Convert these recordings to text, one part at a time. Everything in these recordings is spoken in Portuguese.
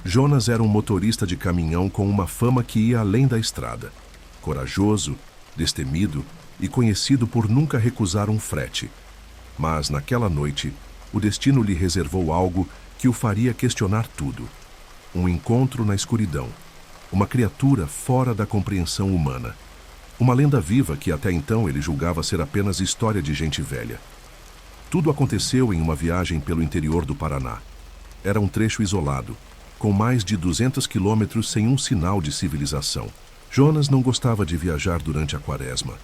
Jonas era um motorista de caminhão com uma fama que ia além da estrada. Corajoso, destemido e conhecido por nunca recusar um frete. Mas, naquela noite, o destino lhe reservou algo que o faria questionar tudo. Um encontro na escuridão. Uma criatura fora da compreensão humana. Uma lenda viva que até então ele julgava ser apenas história de gente velha. Tudo aconteceu em uma viagem pelo interior do Paraná. Era um trecho isolado, com mais de 200 quilômetros sem um sinal de civilização. Jonas não gostava de viajar durante a quaresma,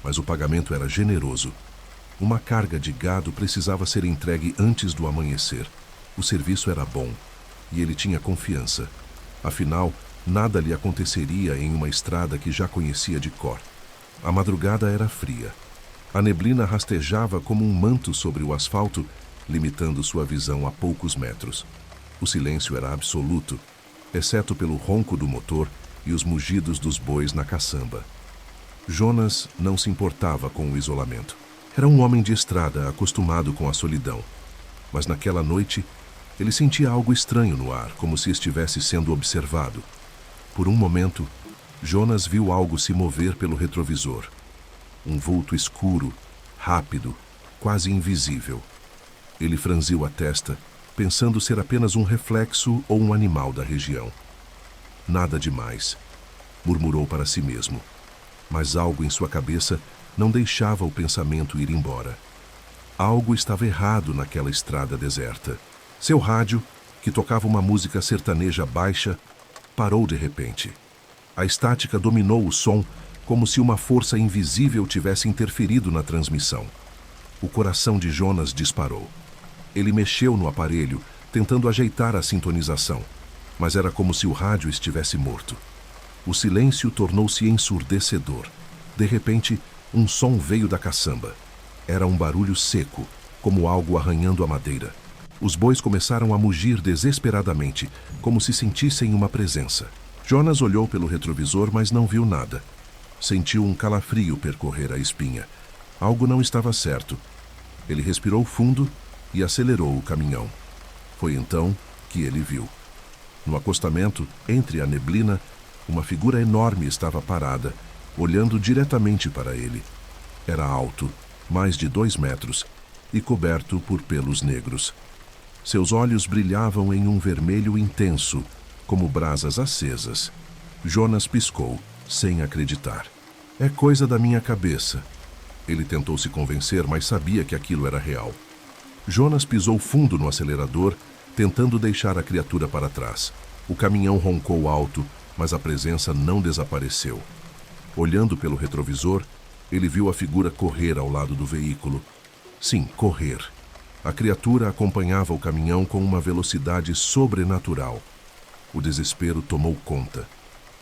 mas o pagamento era generoso. Uma carga de gado precisava ser entregue antes do amanhecer. O serviço era bom, e ele tinha confiança. Afinal, nada lhe aconteceria em uma estrada que já conhecia de cor. A madrugada era fria. A neblina rastejava como um manto sobre o asfalto, limitando sua visão a poucos metros. O silêncio era absoluto, exceto pelo ronco do motor e os mugidos dos bois na caçamba. Jonas não se importava com o isolamento. Era um homem de estrada, acostumado com a solidão. Mas naquela noite, ele sentia algo estranho no ar, como se estivesse sendo observado. Por um momento, Jonas viu algo se mover pelo retrovisor. Um vulto escuro, rápido, quase invisível. Ele franziu a testa, pensando ser apenas um reflexo ou um animal da região. Nada demais, murmurou para si mesmo. Mas algo em sua cabeça não deixava o pensamento ir embora. Algo estava errado naquela estrada deserta. Seu rádio, que tocava uma música sertaneja baixa, parou de repente. A estática dominou o som, como se uma força invisível tivesse interferido na transmissão. O coração de Jonas disparou. Ele mexeu no aparelho, tentando ajeitar a sintonização, mas era como se o rádio estivesse morto. O silêncio tornou-se ensurdecedor. De repente, um som veio da caçamba. Era um barulho seco, como algo arranhando a madeira. Os bois começaram a mugir desesperadamente, como se sentissem uma presença. Jonas olhou pelo retrovisor, mas não viu nada. Sentiu um calafrio percorrer a espinha. Algo não estava certo. Ele respirou fundo e acelerou o caminhão. Foi então que ele viu. No acostamento, entre a neblina, uma figura enorme estava parada, olhando diretamente para ele. Era alto, mais de 2 metros, e coberto por pelos negros. Seus olhos brilhavam em um vermelho intenso, como brasas acesas. Jonas piscou, sem acreditar. É coisa da minha cabeça. Ele tentou se convencer, mas sabia que aquilo era real. Jonas pisou fundo no acelerador, tentando deixar a criatura para trás. O caminhão roncou alto, mas a presença não desapareceu. Olhando pelo retrovisor, ele viu a figura correr ao lado do veículo. Sim, correr. A criatura acompanhava o caminhão com uma velocidade sobrenatural. O desespero tomou conta.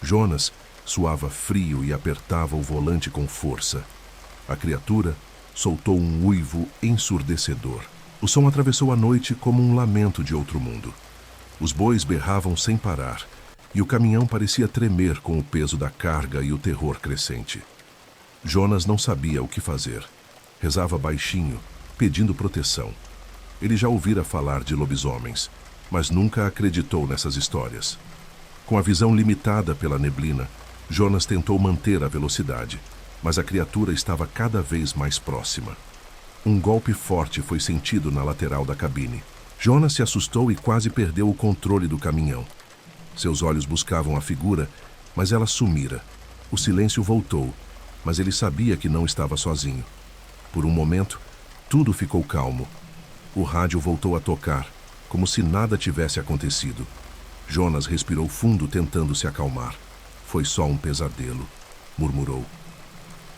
Jonas suava frio e apertava o volante com força. A criatura soltou um uivo ensurdecedor. O som atravessou a noite como um lamento de outro mundo. Os bois berravam sem parar, e o caminhão parecia tremer com o peso da carga e o terror crescente. Jonas não sabia o que fazer. Rezava baixinho, pedindo proteção. Ele já ouvira falar de lobisomens, mas nunca acreditou nessas histórias. Com a visão limitada pela neblina, Jonas tentou manter a velocidade, mas a criatura estava cada vez mais próxima. Um golpe forte foi sentido na lateral da cabine. Jonas se assustou e quase perdeu o controle do caminhão. Seus olhos buscavam a figura, mas ela sumira. O silêncio voltou, mas ele sabia que não estava sozinho. Por um momento, tudo ficou calmo. O rádio voltou a tocar, como se nada tivesse acontecido. Jonas respirou fundo, tentando se acalmar. Foi só um pesadelo, murmurou.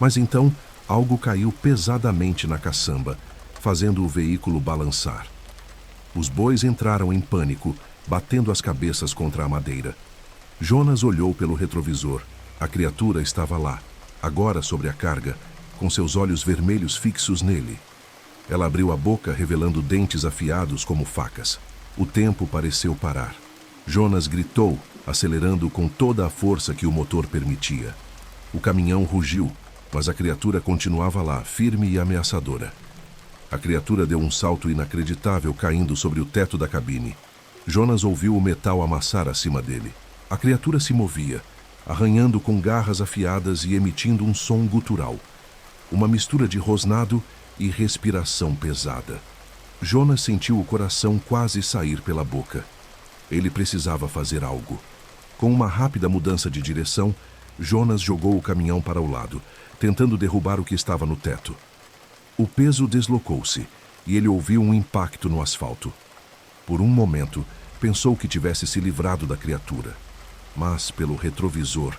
Mas então, algo caiu pesadamente na caçamba, fazendo o veículo balançar. Os bois entraram em pânico, batendo as cabeças contra a madeira. Jonas olhou pelo retrovisor. A criatura estava lá, agora sobre a carga, com seus olhos vermelhos fixos nele. Ela abriu a boca, revelando dentes afiados como facas. O tempo pareceu parar. Jonas gritou, acelerando com toda a força que o motor permitia. O caminhão rugiu, mas a criatura continuava lá, firme e ameaçadora. A criatura deu um salto inacreditável, caindo sobre o teto da cabine. Jonas ouviu o metal amassar acima dele. A criatura se movia, arranhando com garras afiadas e emitindo um som gutural. Uma mistura de rosnado e respiração pesada. Jonas sentiu o coração quase sair pela boca. Ele precisava fazer algo. Com uma rápida mudança de direção, Jonas jogou o caminhão para o lado, tentando derrubar o que estava no teto. O peso deslocou-se e ele ouviu um impacto no asfalto. Por um momento, pensou que tivesse se livrado da criatura. Mas, pelo retrovisor,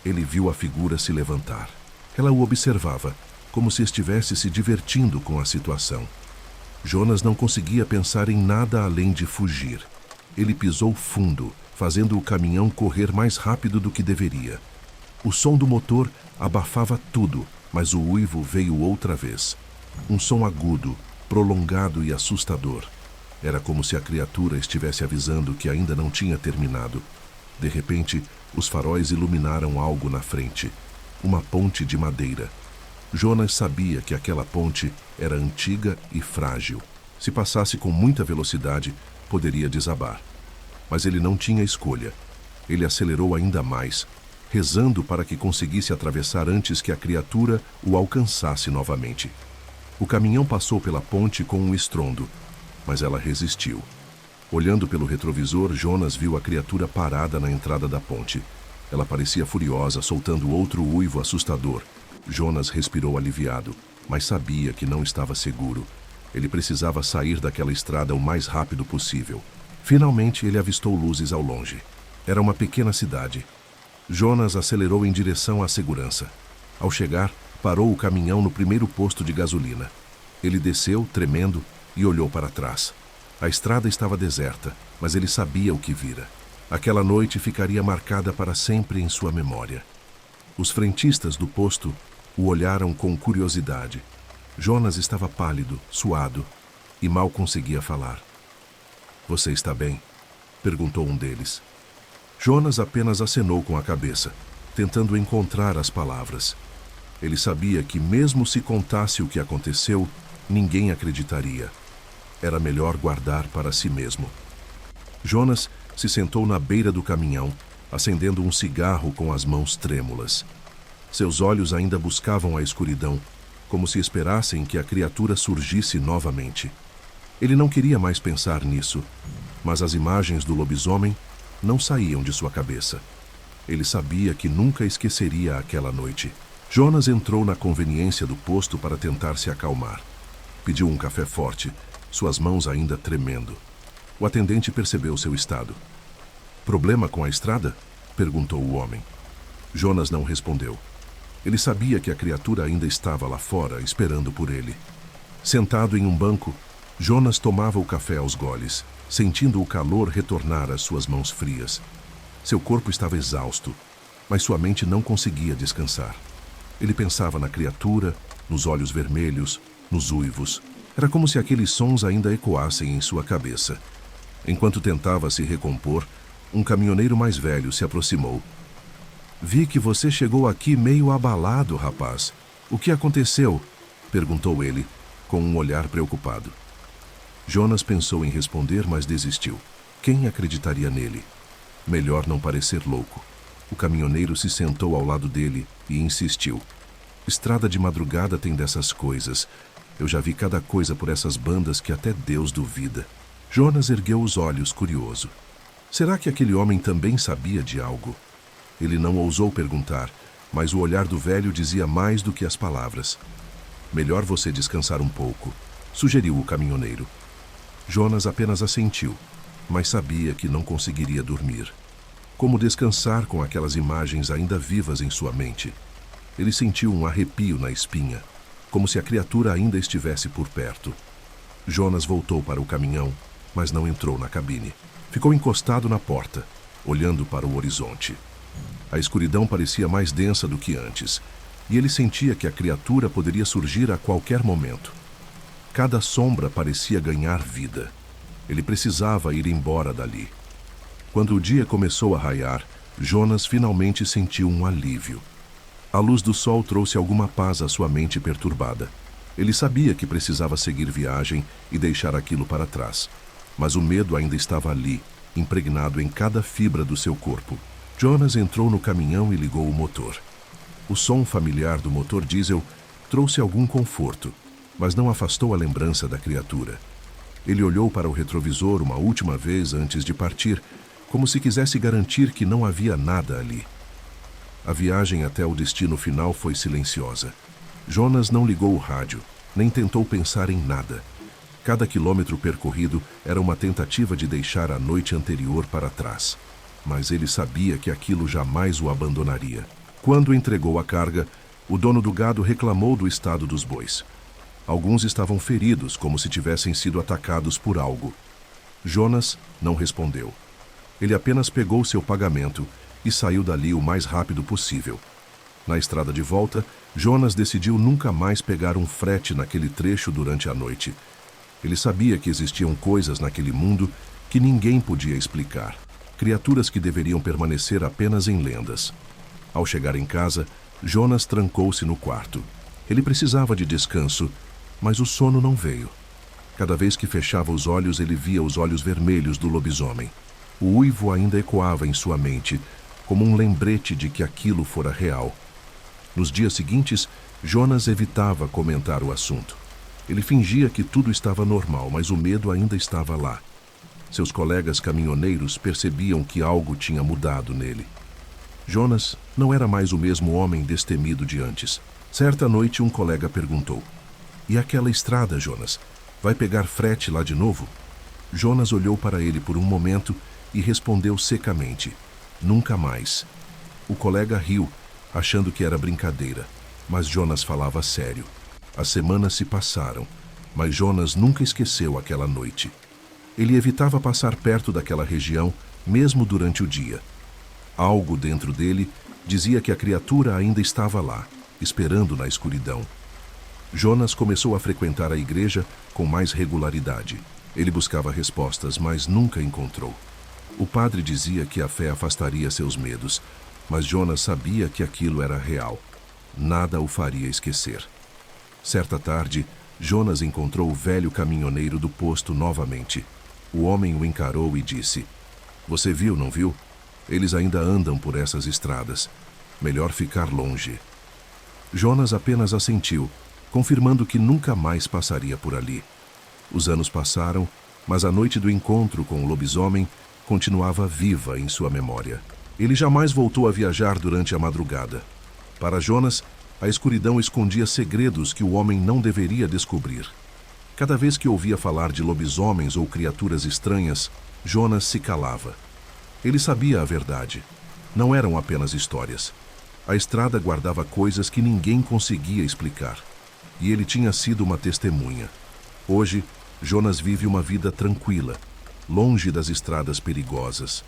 ele viu a figura se levantar. Ela o observava, como se estivesse se divertindo com a situação. Jonas não conseguia pensar em nada além de fugir. Ele pisou fundo, fazendo o caminhão correr mais rápido do que deveria. O som do motor abafava tudo, mas o uivo veio outra vez. Um som agudo, prolongado e assustador. Era como se a criatura estivesse avisando que ainda não tinha terminado. De repente, os faróis iluminaram algo na frente. Uma ponte de madeira. Jonas sabia que aquela ponte era antiga e frágil. Se passasse com muita velocidade, poderia desabar. Mas ele não tinha escolha. Ele acelerou ainda mais, rezando para que conseguisse atravessar antes que a criatura o alcançasse novamente. O caminhão passou pela ponte com um estrondo, mas ela resistiu. Olhando pelo retrovisor, Jonas viu a criatura parada na entrada da ponte. Ela parecia furiosa, soltando outro uivo assustador. Jonas respirou aliviado, mas sabia que não estava seguro. Ele precisava sair daquela estrada o mais rápido possível. Finalmente, ele avistou luzes ao longe. Era uma pequena cidade. Jonas acelerou em direção à segurança. Ao chegar, parou o caminhão no primeiro posto de gasolina. Ele desceu, tremendo, e olhou para trás. A estrada estava deserta, mas ele sabia o que vira. Aquela noite ficaria marcada para sempre em sua memória. Os frentistas do posto o olharam com curiosidade. Jonas estava pálido, suado, e mal conseguia falar. "Você está bem?" perguntou um deles. Jonas apenas acenou com a cabeça, tentando encontrar as palavras. Ele sabia que, mesmo se contasse o que aconteceu, ninguém acreditaria. Era melhor guardar para si mesmo. Jonas se sentou na beira do caminhão, acendendo um cigarro com as mãos trêmulas. Seus olhos ainda buscavam a escuridão, como se esperassem que a criatura surgisse novamente. Ele não queria mais pensar nisso, mas as imagens do lobisomem não saíam de sua cabeça. Ele sabia que nunca esqueceria aquela noite. Jonas entrou na conveniência do posto para tentar se acalmar. Pediu um café forte, suas mãos ainda tremendo. O atendente percebeu seu estado. "Problema com a estrada?" perguntou o homem. Jonas não respondeu. Ele sabia que a criatura ainda estava lá fora, esperando por ele. Sentado em um banco, Jonas tomava o café aos goles, sentindo o calor retornar às suas mãos frias. Seu corpo estava exausto, mas sua mente não conseguia descansar. Ele pensava na criatura, nos olhos vermelhos, nos uivos. Era como se aqueles sons ainda ecoassem em sua cabeça. Enquanto tentava se recompor, um caminhoneiro mais velho se aproximou. "Vi que você chegou aqui meio abalado, rapaz. O que aconteceu?" perguntou ele, com um olhar preocupado. Jonas pensou em responder, mas desistiu. Quem acreditaria nele? Melhor não parecer louco. O caminhoneiro se sentou ao lado dele e insistiu. "Estrada de madrugada tem dessas coisas. Eu já vi cada coisa por essas bandas que até Deus duvida." Jonas ergueu os olhos, curioso. Será que aquele homem também sabia de algo? Ele não ousou perguntar, mas o olhar do velho dizia mais do que as palavras. "Melhor você descansar um pouco", sugeriu o caminhoneiro. Jonas apenas assentiu, mas sabia que não conseguiria dormir. Como descansar com aquelas imagens ainda vivas em sua mente? Ele sentiu um arrepio na espinha, como se a criatura ainda estivesse por perto. Jonas voltou para o caminhão, mas não entrou na cabine. Ficou encostado na porta, olhando para o horizonte. A escuridão parecia mais densa do que antes, e ele sentia que a criatura poderia surgir a qualquer momento. Cada sombra parecia ganhar vida. Ele precisava ir embora dali. Quando o dia começou a raiar, Jonas finalmente sentiu um alívio. A luz do sol trouxe alguma paz à sua mente perturbada. Ele sabia que precisava seguir viagem e deixar aquilo para trás. mas o medo ainda estava ali, impregnado em cada fibra do seu corpo. Jonas entrou no caminhão e ligou o motor. O som familiar do motor diesel trouxe algum conforto, mas não afastou a lembrança da criatura. Ele olhou para o retrovisor uma última vez antes de partir, como se quisesse garantir que não havia nada ali. A viagem até o destino final foi silenciosa. Jonas não ligou o rádio, nem tentou pensar em nada. Cada quilômetro percorrido era uma tentativa de deixar a noite anterior para trás. Mas ele sabia que aquilo jamais o abandonaria. Quando entregou a carga, o dono do gado reclamou do estado dos bois. Alguns estavam feridos, como se tivessem sido atacados por algo. Jonas não respondeu. Ele apenas pegou seu pagamento e saiu dali o mais rápido possível. Na estrada de volta, Jonas decidiu nunca mais pegar um frete naquele trecho durante a noite. Ele sabia que existiam coisas naquele mundo que ninguém podia explicar. Criaturas que deveriam permanecer apenas em lendas. Ao chegar em casa, Jonas trancou-se no quarto. Ele precisava de descanso, mas o sono não veio. Cada vez que fechava os olhos, ele via os olhos vermelhos do lobisomem. O uivo ainda ecoava em sua mente, como um lembrete de que aquilo fora real. Nos dias seguintes, Jonas evitava comentar o assunto. Ele fingia que tudo estava normal, mas o medo ainda estava lá. Seus colegas caminhoneiros percebiam que algo tinha mudado nele. Jonas não era mais o mesmo homem destemido de antes. Certa noite, um colega perguntou: "E aquela estrada, Jonas? Vai pegar frete lá de novo?" Jonas olhou para ele por um momento e respondeu secamente: "Nunca mais." O colega riu, achando que era brincadeira, mas Jonas falava sério. As semanas se passaram, mas Jonas nunca esqueceu aquela noite. Ele evitava passar perto daquela região, mesmo durante o dia. Algo dentro dele dizia que a criatura ainda estava lá, esperando na escuridão. Jonas começou a frequentar a igreja com mais regularidade. Ele buscava respostas, mas nunca encontrou. O padre dizia que a fé afastaria seus medos, mas Jonas sabia que aquilo era real. Nada o faria esquecer. Certa tarde, Jonas encontrou o velho caminhoneiro do posto novamente. O homem o encarou e disse: "Você viu, não viu? Eles ainda andam por essas estradas. Melhor ficar longe." Jonas apenas assentiu, confirmando que nunca mais passaria por ali. Os anos passaram, mas a noite do encontro com o lobisomem continuava viva em sua memória. Ele jamais voltou a viajar durante a madrugada. Para Jonas, a escuridão escondia segredos que o homem não deveria descobrir. Cada vez que ouvia falar de lobisomens ou criaturas estranhas, Jonas se calava. Ele sabia a verdade. Não eram apenas histórias. A estrada guardava coisas que ninguém conseguia explicar. E ele tinha sido uma testemunha. Hoje, Jonas vive uma vida tranquila, longe das estradas perigosas.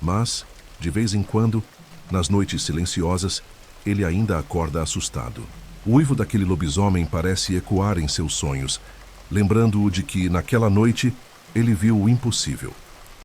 Mas, de vez em quando, nas noites silenciosas, ele ainda acorda assustado. O uivo daquele lobisomem parece ecoar em seus sonhos, lembrando-o de que, naquela noite, ele viu o impossível.